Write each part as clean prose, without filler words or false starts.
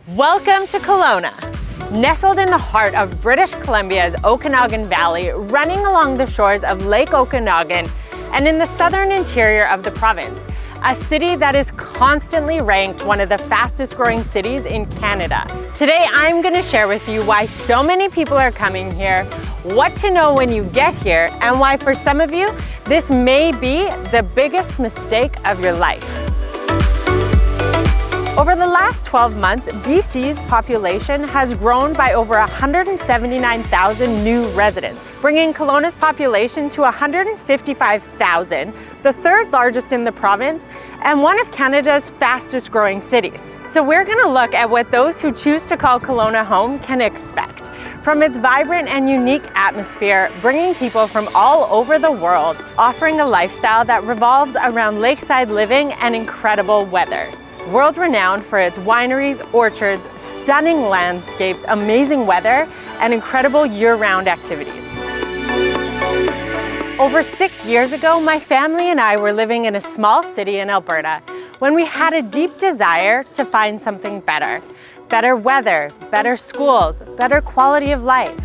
Welcome to Kelowna. Nestled in the heart of British Columbia's Okanagan Valley, running along the shores of Lake Okanagan, and in the southern interior of the province, a city that is constantly ranked one of the fastest growing cities in Canada. Today, I'm going to share with you why so many people are coming here, what to know when you get here, and why for some of you, this may be the biggest mistake of your life. Over the last 12 months, BC's population has grown by over 179,000 new residents, bringing Kelowna's population to 155,000, the third largest in the province, and one of Canada's fastest growing cities. So we're going to look at what those who choose to call Kelowna home can expect from its vibrant and unique atmosphere, bringing people from all over the world, offering a lifestyle that revolves around lakeside living and incredible weather. World-renowned for its wineries, orchards, stunning landscapes, amazing weather, and incredible year-round activities. Over 6 years ago, my family and I were living in a small city in Alberta when we had a deep desire to find something better. Better weather, better schools, better quality of life.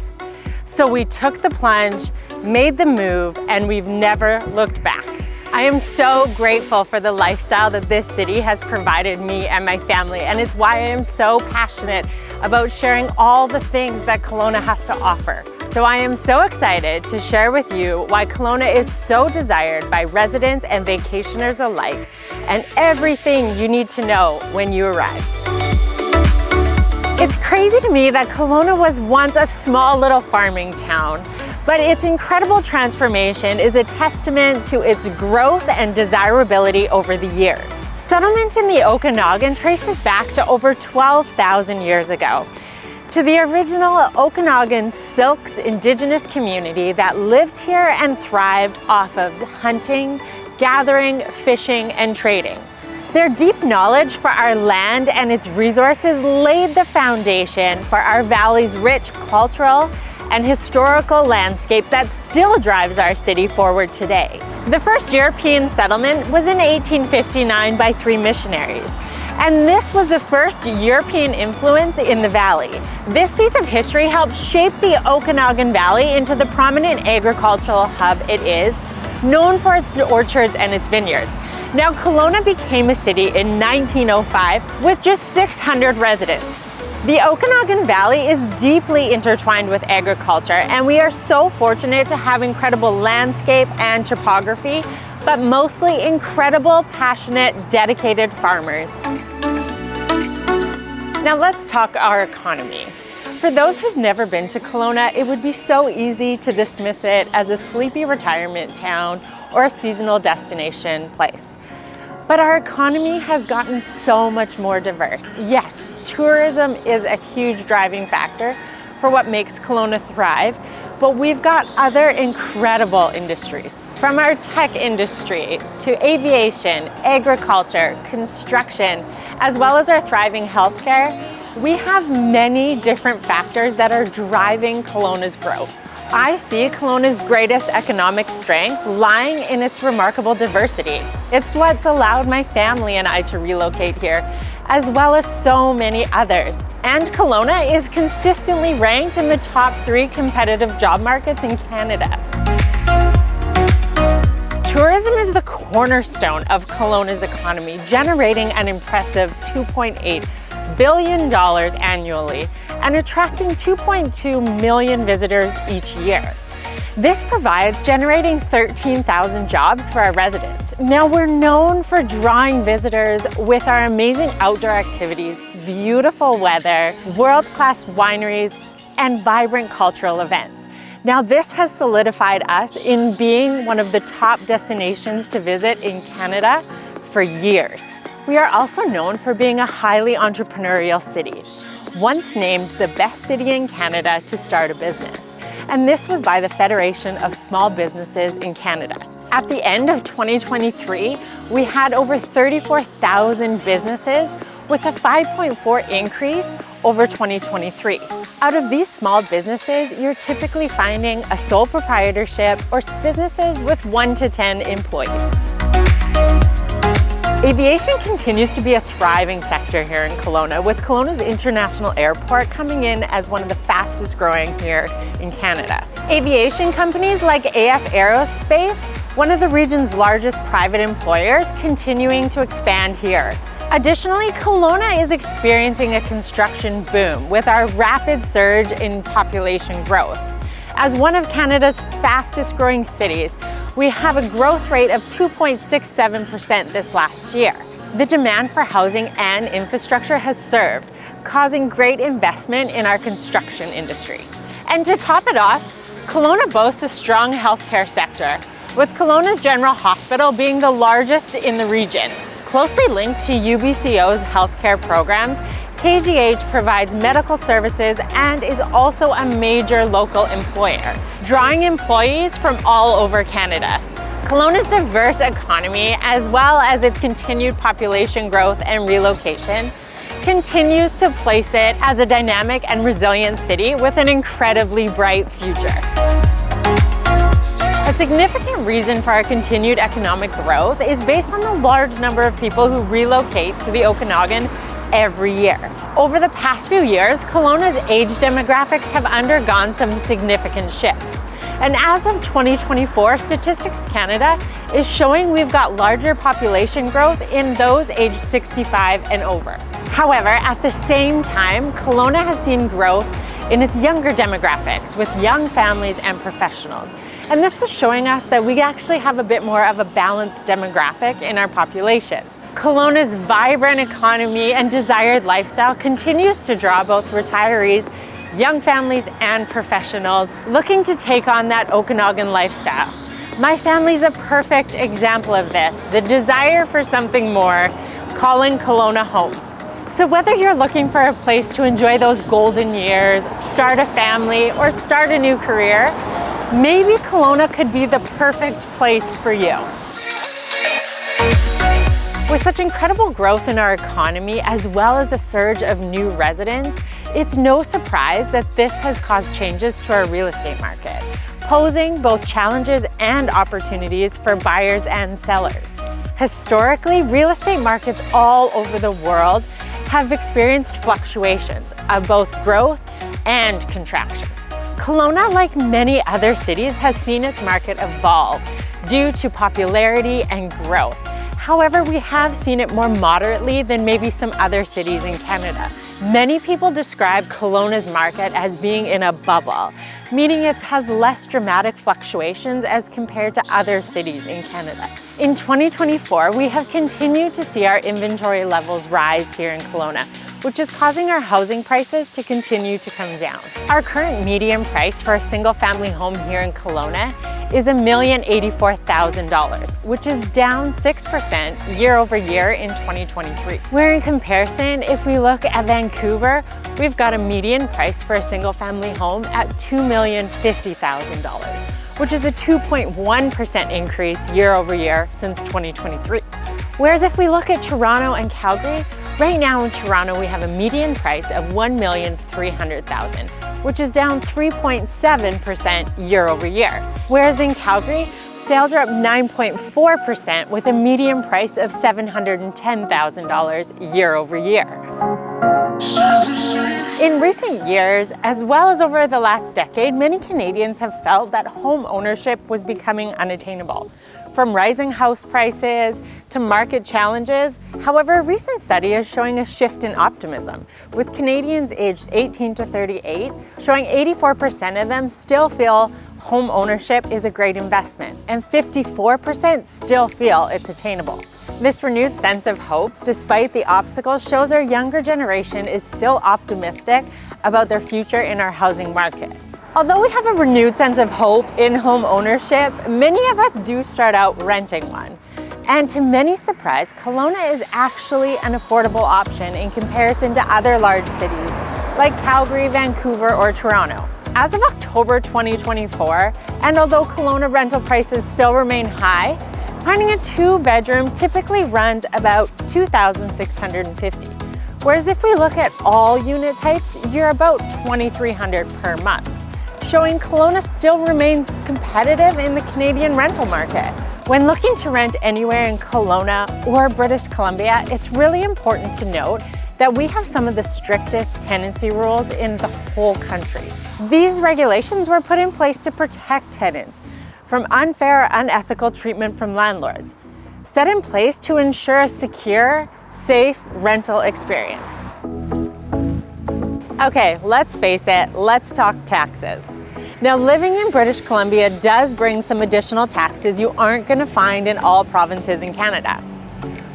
So we took the plunge, made the move, and we've never looked back. I am so grateful for the lifestyle that this city has provided me and my family, and it's why I am so passionate about sharing all the things that Kelowna has to offer. So I am so excited to share with you why Kelowna is so desired by residents and vacationers alike, and everything you need to know when you arrive. It's crazy to me that Kelowna was once a small little farming town, but its incredible transformation is a testament to its growth and desirability over the years. Settlement in the Okanagan traces back to over 12,000 years ago, to the original Okanagan Silks indigenous community that lived here and thrived off of hunting, gathering, fishing, and trading. Their deep knowledge for our land and its resources laid the foundation for our valley's rich cultural and historical landscape that still drives our city forward today. The first European settlement was in 1859 by 3 missionaries, and this was the first European influence in the valley. This piece of history helped shape the Okanagan Valley into the prominent agricultural hub it is, known for its orchards and its vineyards. Now, Kelowna became a city in 1905 with just 600 residents. The Okanagan Valley is deeply intertwined with agriculture, and we are so fortunate to have incredible landscape and topography, but mostly incredible, passionate, dedicated farmers. Now let's talk our economy. For those who've never been to Kelowna, it would be so easy to dismiss it as a sleepy retirement town or a seasonal destination place. But our economy has gotten so much more diverse. Yes, tourism is a huge driving factor for what makes Kelowna thrive, but we've got other incredible industries. From our tech industry to aviation, agriculture, construction, as well as our thriving healthcare, we have many different factors that are driving Kelowna's growth. I see Kelowna's greatest economic strength lying in its remarkable diversity. It's what's allowed my family and I to relocate here, as well as so many others. And Kelowna is consistently ranked in the top 3 competitive job markets in Canada. Tourism is the cornerstone of Kelowna's economy, generating an impressive $2.8 billion annually and attracting 2.2 million visitors each year. This provides generating 13,000 jobs for our residents. Now, we're known for drawing visitors with our amazing outdoor activities, beautiful weather, world-class wineries, and vibrant cultural events. Now, this has solidified us in being one of the top destinations to visit in Canada for years. We are also known for being a highly entrepreneurial city, once named the best city in Canada to start a business. And this was by the Federation of Small Businesses in Canada. At the end of 2023, we had over 34,000 businesses with a 5.4 increase over 2023. Out of these small businesses, you're typically finding a sole proprietorship or businesses with 1 to 10 employees. Aviation continues to be a thriving sector here in Kelowna, with Kelowna's International Airport coming in as one of the fastest growing here in Canada. Aviation companies like AF Aerospace, one of the region's largest private employers, continuing to expand here. Additionally, Kelowna is experiencing a construction boom with our rapid surge in population growth. As one of Canada's fastest growing cities, we have a growth rate of 2.67% this last year. The demand for housing and infrastructure has surged, causing great investment in our construction industry. And to top it off, Kelowna boasts a strong healthcare sector, with Kelowna's General Hospital being the largest in the region. Closely linked to UBCO's healthcare programs, KGH provides medical services and is also a major local employer, drawing employees from all over Canada. Kelowna's diverse economy, as well as its continued population growth and relocation, continues to place it as a dynamic and resilient city with an incredibly bright future. A significant reason for our continued economic growth is based on the large number of people who relocate to the Okanagan every year. Over the past few years, Kelowna's age demographics have undergone some significant shifts. And as of 2024, Statistics Canada is showing we've got larger population growth in those aged 65 and over. However, at the same time, Kelowna has seen growth in its younger demographics with young families and professionals. And this is showing us that we actually have a bit more of a balanced demographic in our population. Kelowna's vibrant economy and desired lifestyle continues to draw both retirees, young families, and professionals looking to take on that Okanagan lifestyle. My family's a perfect example of this, the desire for something more, calling Kelowna home. So whether you're looking for a place to enjoy those golden years, start a family, or start a new career, maybe Kelowna could be the perfect place for you. With such incredible growth in our economy, as well as a surge of new residents, it's no surprise that this has caused changes to our real estate market, posing both challenges and opportunities for buyers and sellers. Historically, real estate markets all over the world have experienced fluctuations of both growth and contraction. Kelowna, like many other cities, has seen its market evolve due to popularity and growth. However, we have seen it more moderately than maybe some other cities in Canada. Many people describe Kelowna's market as being in a bubble, meaning it has less dramatic fluctuations as compared to other cities in Canada. In 2024, we have continued to see our inventory levels rise here in Kelowna, which is causing our housing prices to continue to come down. Our current median price for a single-family home here in Kelowna is $1,084,000, which is down 6% year over year in 2023. Where in comparison, if we look at Vancouver, we've got a median price for a single-family home at $2,050,000, which is a 2.1% increase year over year since 2023. Whereas if we look at Toronto and Calgary, right now in Toronto we have a median price of $1,300,000, which is down 3.7% year over year. Whereas in Calgary, sales are up 9.4% with a median price of $710,000 year over year. In recent years, as well as over the last decade, many Canadians have felt that home ownership was becoming unattainable. From rising house prices to market challenges. However, a recent study is showing a shift in optimism, with Canadians aged 18 to 38 showing 84% of them still feel home ownership is a great investment, and 54% still feel it's attainable. This renewed sense of hope, despite the obstacles, shows our younger generation is still optimistic about their future in our housing market. Although we have a renewed sense of hope in home ownership, many of us do start out renting one. And to many surprise, Kelowna is actually an affordable option in comparison to other large cities like Calgary, Vancouver, or Toronto. As of October 2024, and although Kelowna rental prices still remain high, finding a two-bedroom typically runs about $2,650. Whereas if we look at all unit types, you're about $2,300 per month. showing Kelowna still remains competitive in the Canadian rental market. When looking to rent anywhere in Kelowna or British Columbia, it's really important to note that we have some of the strictest tenancy rules in the whole country. These regulations were put in place to protect tenants from unfair or unethical treatment from landlords, set in place to ensure a secure, safe rental experience. Okay, let's face it, let's talk taxes. Now, living in British Columbia does bring some additional taxes you aren't going to find in all provinces in Canada.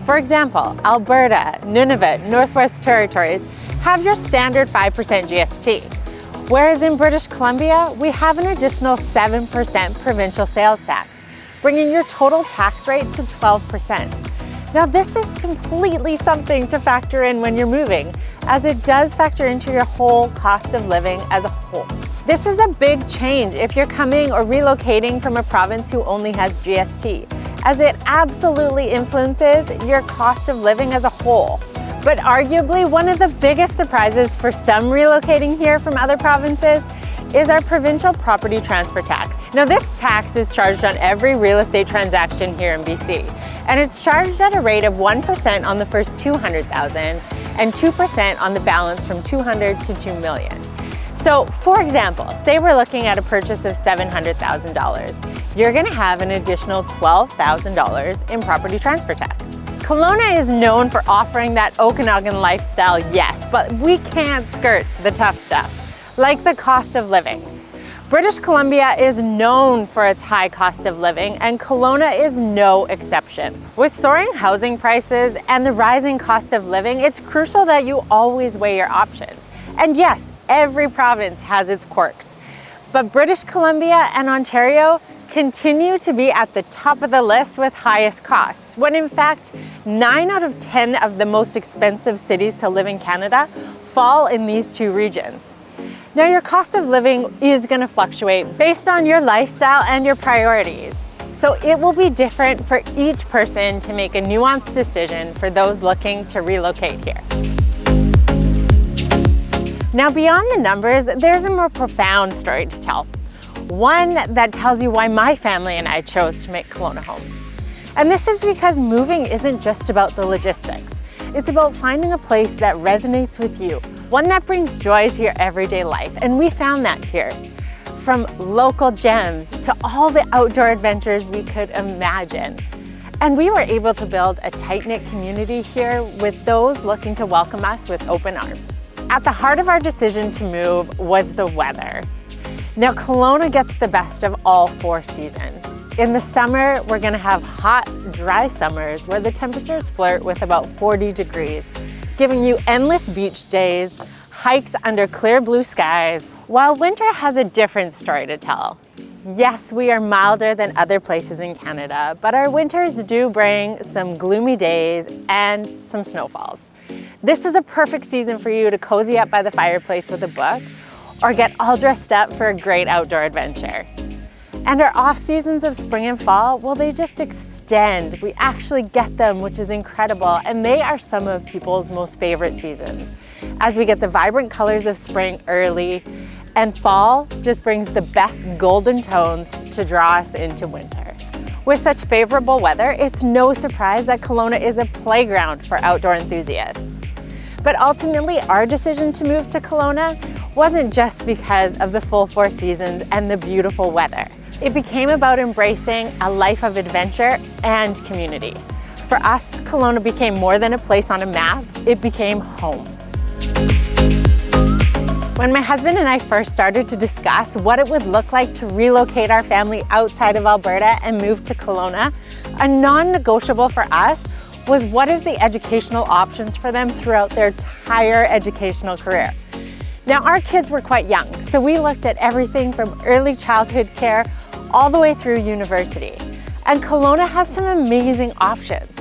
For example, Alberta, Nunavut, Northwest Territories have your standard 5% GST, whereas in British Columbia, we have an additional 7% provincial sales tax, bringing your total tax rate to 12%. Now, this is completely something to factor in when you're moving, as it does factor into your whole cost of living as a whole. This is a big change if you're coming or relocating from a province who only has GST, as it absolutely influences your cost of living as a whole. But arguably, one of the biggest surprises for some relocating here from other provinces is our provincial property transfer tax. Now, this tax is charged on every real estate transaction here in BC, and it's charged at a rate of 1% on the first 200,000 and 2% on the balance from 200 to 2 million. So, for example, say we're looking at a purchase of $700,000. You're going to have an additional $12,000 in property transfer tax. Kelowna is known for offering that Okanagan lifestyle, yes, but we can't skirt the tough stuff, like the cost of living. British Columbia is known for its high cost of living, and Kelowna is no exception. With soaring housing prices and the rising cost of living, it's crucial that you always weigh your options. And yes, every province has its quirks, but British Columbia and Ontario continue to be at the top of the list with highest costs, when in fact, 9 out of 10 of the most expensive cities to live in Canada fall in these two regions. Now, your cost of living is going to fluctuate based on your lifestyle and your priorities. So it will be different for each person to make a nuanced decision for those looking to relocate here. Now, beyond the numbers, there's a more profound story to tell. One that tells you why my family and I chose to make Kelowna home. And this is because moving isn't just about the logistics. It's about finding a place that resonates with you, one that brings joy to your everyday life. And we found that here. From local gems to all the outdoor adventures we could imagine. And we were able to build a tight-knit community here with those looking to welcome us with open arms. At the heart of our decision to move was the weather. Now, Kelowna gets the best of all 4 seasons. In the summer, we're gonna have hot, dry summers where the temperatures flirt with about 40 degrees, giving you endless beach days, hikes under clear blue skies, while winter has a different story to tell. Yes, we are milder than other places in Canada, but our winters do bring some gloomy days and some snowfalls. This is a perfect season for you to cozy up by the fireplace with a book or get all dressed up for a great outdoor adventure. And our off seasons of spring and fall, well, they just extend. We actually get them, which is incredible. And they are some of people's most favorite seasons, as we get the vibrant colors of spring early, and fall just brings the best golden tones to draw us into winter. With such favorable weather, it's no surprise that Kelowna is a playground for outdoor enthusiasts. But ultimately, our decision to move to Kelowna wasn't just because of the full 4 seasons and the beautiful weather. It became about embracing a life of adventure and community. For us, Kelowna became more than a place on a map, it became home. When my husband and I first started to discuss what it would look like to relocate our family outside of Alberta and move to Kelowna, a non-negotiable for us was what is the educational options for them throughout their entire educational career. Now, our kids were quite young, so we looked at everything from early childhood care all the way through university. And Kelowna has some amazing options.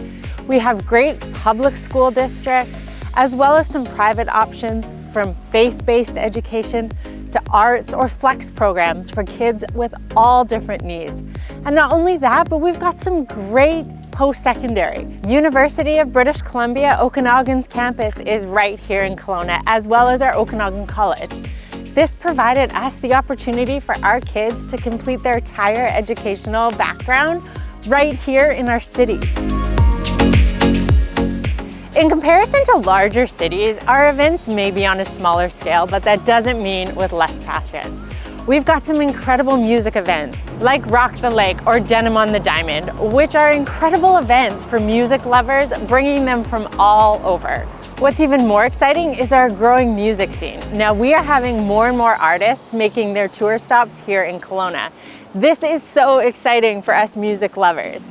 We have great public school district, as well as some private options, from faith-based education to arts or flex programs for kids with all different needs. And not only that, but we've got some great post-secondary. University of British Columbia Okanagan's campus is right here in Kelowna, as well as our Okanagan College. This provided us the opportunity for our kids to complete their entire educational background right here in our city. In comparison to larger cities, our events may be on a smaller scale, but that doesn't mean with less passion. We've got some incredible music events like Rock the Lake or Denim on the Diamond, which are incredible events for music lovers, bringing them from all over. What's even more exciting is our growing music scene. Now we are having more and more artists making their tour stops here in Kelowna. This is so exciting for us music lovers.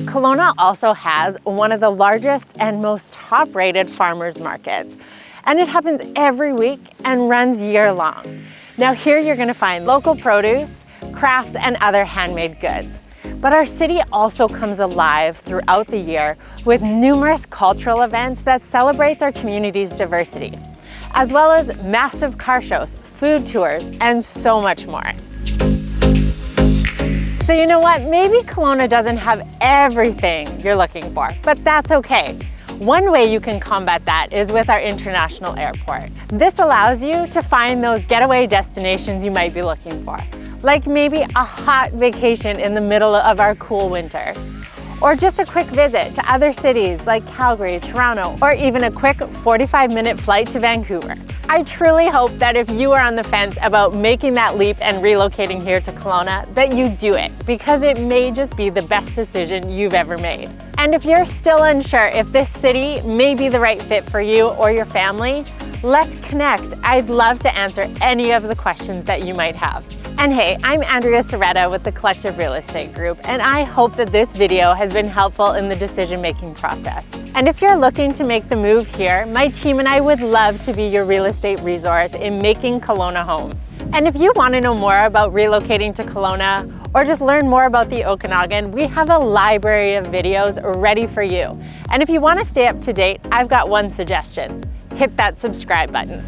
Kelowna also has one of the largest and most top-rated farmers markets, and it happens every week and runs year-long. Now here you're going to find local produce, crafts, and other handmade goods. But our city also comes alive throughout the year with numerous cultural events that celebrates our community's diversity, as well as massive car shows, food tours, and so much more. So you know what? Maybe Kelowna doesn't have everything you're looking for, but that's okay. One way you can combat that is with our international airport. This allows you to find those getaway destinations you might be looking for, like maybe a hot vacation in the middle of our cool winter, or just a quick visit to other cities like Calgary, Toronto, or even a quick 45-minute flight to Vancouver. I truly hope that if you are on the fence about making that leap and relocating here to Kelowna, that you do it, because it may just be the best decision you've ever made. And if you're still unsure if this city may be the right fit for you or your family, let's connect. I'd love to answer any of the questions that you might have. And hey, I'm Andrea with the Collective Real Estate Group, and I hope that this video has been helpful in the decision-making process. And if you're looking to make the move here, my team and I would love to be your real estate resource in making Kelowna home. And if you want to know more about relocating to Kelowna, or just learn more about the Okanagan, we have a library of videos ready for you. And if you want to stay up to date, I've got one suggestion: hit that subscribe button.